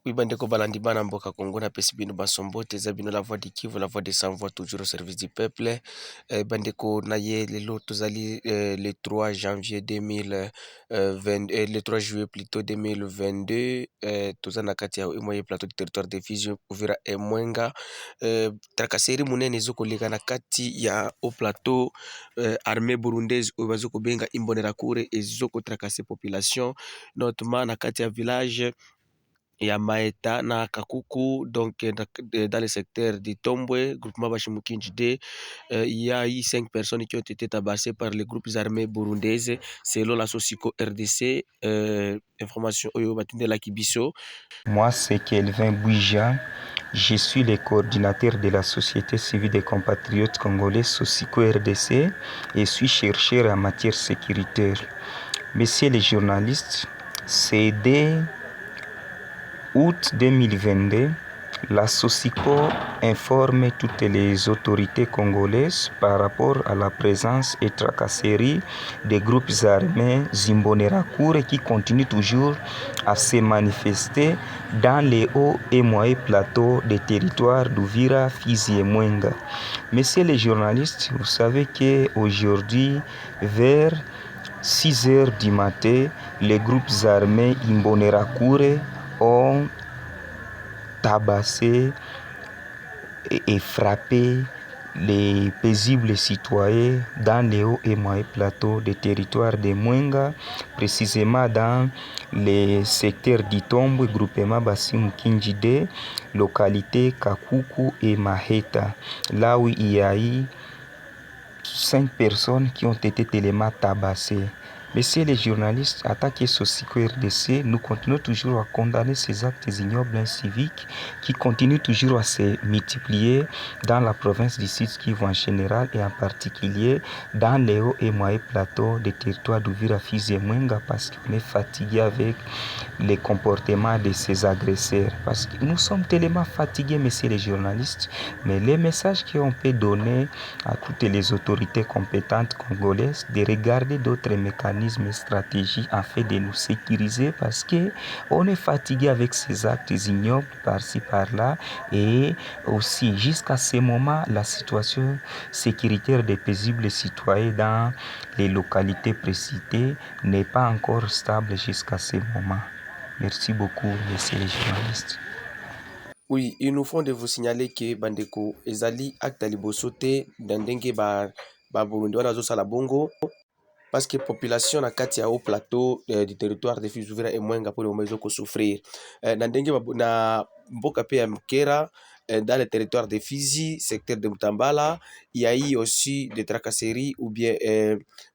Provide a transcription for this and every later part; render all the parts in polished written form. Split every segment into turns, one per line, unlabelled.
Oui, bandeko balandi bana mboka Congo na pesi bino basombote eza bino la voix du Kivu, la voix des sans voix toujours au service du peuple. Bandeko na ye lelo tozali le 3 janvier 2020 le 3 juillet plutôt 2022 toza na kati ya moye plateau du territoire de Fizi Uvira et Mwenga. Trakaseri munene ezokoleka na kati ya au plateau armée burundaise oyo bazokobenga Imbonerakure ezokotrakase population notamment na kati ya village ya Maeta na Kakuku, donc dans le secteur du Tombwe, groupement Bashimukinji D, il y a eu 5 personnes qui ont été tabassées par les groupes armés burundaises, selon la Socico RDC, information Oyo Batunde la Kibiso.
Moi, c'est Kelvin Bouija. Je suis le coordinateur de la société civile des compatriotes congolais Socico RDC et suis chercheur en matière sécuritaire. Messieurs les journalistes, c'est dès août 2022, la Socico informe toutes les autorités congolaises par rapport à la présence et tracasserie des groupes armés Imbonerakure qui continuent toujours à se manifester dans les hauts et moyens plateaux des territoires d'Uvira, Fizi et Mwenga. Messieurs les journalistes, vous savez qu'aujourd'hui, vers 6 heures du matin, les groupes armés Imbonerakure ont tabassé et frappé les paisibles citoyens dans les hauts et moyens plateaux des territoires de Mwenga, précisément dans les secteurs d'Itombo, groupement Bassimu Kinjide, localité Kakuku et Maheta, là où il y a eu 5 personnes qui ont été tellement tabassées. Messieurs les journalistes, attaqués Socico RDC, nous continuons toujours à condamner ces actes ignobles et civiques qui continuent toujours à se multiplier dans la province du Sud Kivu en général et en particulier dans les hauts et moyens plateaux des territoires d'Uvira, Fizi et Mwenga parce qu'on est fatigué avec les comportements de ces agresseurs. Parce que nous sommes tellement fatigués, messieurs les journalistes, mais les messages qu'on peut donner à toutes les autorités compétentes congolaises de regarder d'autres mécanismes et stratégies afin de nous sécuriser parce que on est fatigué avec ces actes ignobles par-ci par-là et aussi jusqu'à ce moment la situation sécuritaire des paisibles citoyens dans les localités précitées n'est pas encore stable jusqu'à ce moment. Merci beaucoup, messieurs les journalistes.
Oui, ils nous font de vous signaler que bandeko ezali acte liboso te ndenge ba Burundi wana azosala bongo parce que population na kati ya haut plateau du territoire de Fizi Uvira et Mwenga pour le moment ezokosouffrir na ndenge na mboka pe ya Mukera dans le territoire de Fizi, secteur de Mutambala, il y a eu aussi des tracasseries ou bien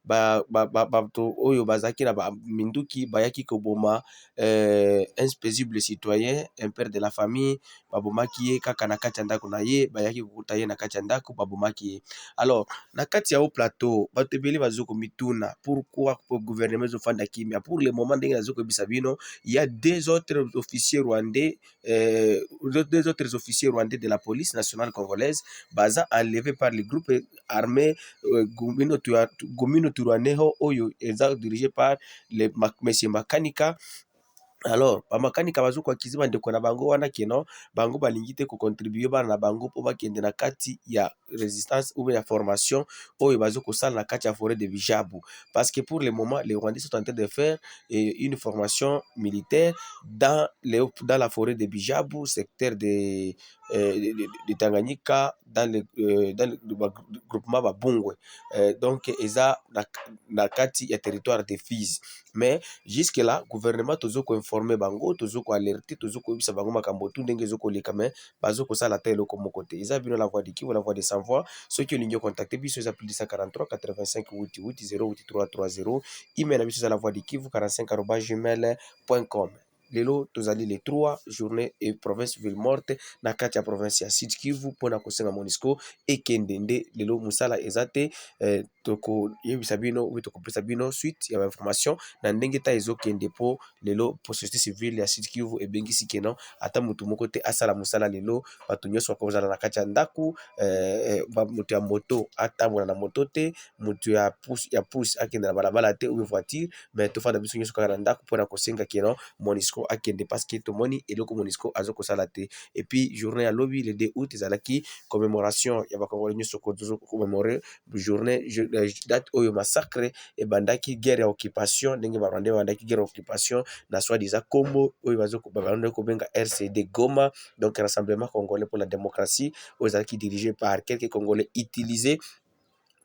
bato oyo bazaki na minduki bayaki koboma un paisible citoyen, un père de la famille, babomaki ye kaka na kati ya ndako na ye, bayaki kokuta ye na kati ya ndako babomaki ye. Alors na kati ya haut plateau bato ebele bazokomituna pourquoi le gouvernement ezofanda kimia pour le moment ndenge nazokobisa bino, il y a deux autres officiers rwandais de la police nationale congolaise baza enlevés par les groupes armés Gomino Turaneho oyo eza dirigé par les monsieur Makanika. Alors bamakanika bazokoakize bandeko na bango wana keno bango balingi te kocontribue bana na bango mpo bakende na kati ya résistance ou ya formation oyo bazokosala na kati ya forêt de Bijabu parce que pour le moment les Rwandais sont en train de faire une formation militaire dans la forêt de Bijabu, secteur de Tanganyika, dans le groupement Babungwe, donc eza na kati ya territoire de Fizi. Mais jusque là gouvernement tozoko informer bango, tozoko alerter, tozoko bisa bango makambo tu ndenge ezokoleka mais bazoko sala te eloko moko te. Eza bino la voix de Kivu, la voix de sans voix. Ceux qui ont contacté biso eza plus de 143 85 88 08 330. Email na biso eza la voix de Kivu 45@gmail.com. Lelo tozali les 3 journées et province ville morte na kati ya province ya Sud Kivu pona kosenga MONUSCO ekende nde lelo musala ezate toko yebisa bino ou toko pesa bino suite ya information na ndenge ta ezokende po lelo po société civile ya Sud Kivu ebengisi keno ata mutu moko te asala musala lelo bato nyonso bakozala na kati ya ndaku mutu ya moto atambola na moto te, mutu ya pousse akende na balabala te ou voiture mais tofanda biso nyonso kaka na ndaku pona kosenga keno MONUSCO MONUSCO akende parce que tomoni eloko MONUSCO azokosala te. Et puis journée ya lobi le 2 août ezalaki commémoration ya bakongole nyonso kozo commémorer journée date oyo massacre ebandaki guerre ya occupation ndenge barwandais bandaki guerre ya occupation na soi-disant kombo oyo bazokobanda kobenga RCD Goma, donc Rassemblement Congolais pour la démocratie, oyo ezalaki dirigé par quelques Congolais utilisés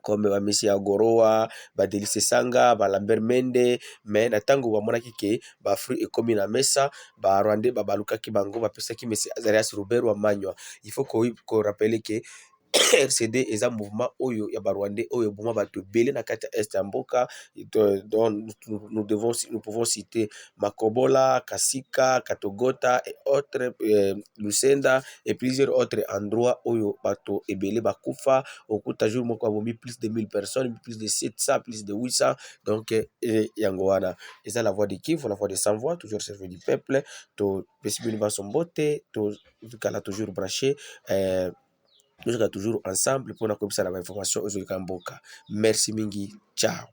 comme bamesi ya Gorowa, Badelise Sanga, Lambert Mende, mais na ntango bamonaki ke bafruit ekomi na mesa, barwandais babalukaki bango bapesaki mesi Azarias Robert Wamanywa. Il faut qu'on rappelle que RCD eza mouvement oyo ya barwandais oyo boma bato ebele na kati ya est ya mboka, dont nous pouvons citer Makobola, Kasika, Katogota et autres, Lusenda et plusieurs autres endroits oyo bato ebele bakufa okuta jour moko abomi plus de 1000 personnes, plus de 700, plus de 800. Donc yango wana eza la voix de Kivu, la voix de sans voix, toujours servi du peuple, to pesibili basombote, to kala toujours branché, nous sommes toujours ensemble pour la information aux Mboka. Merci mingi, ciao.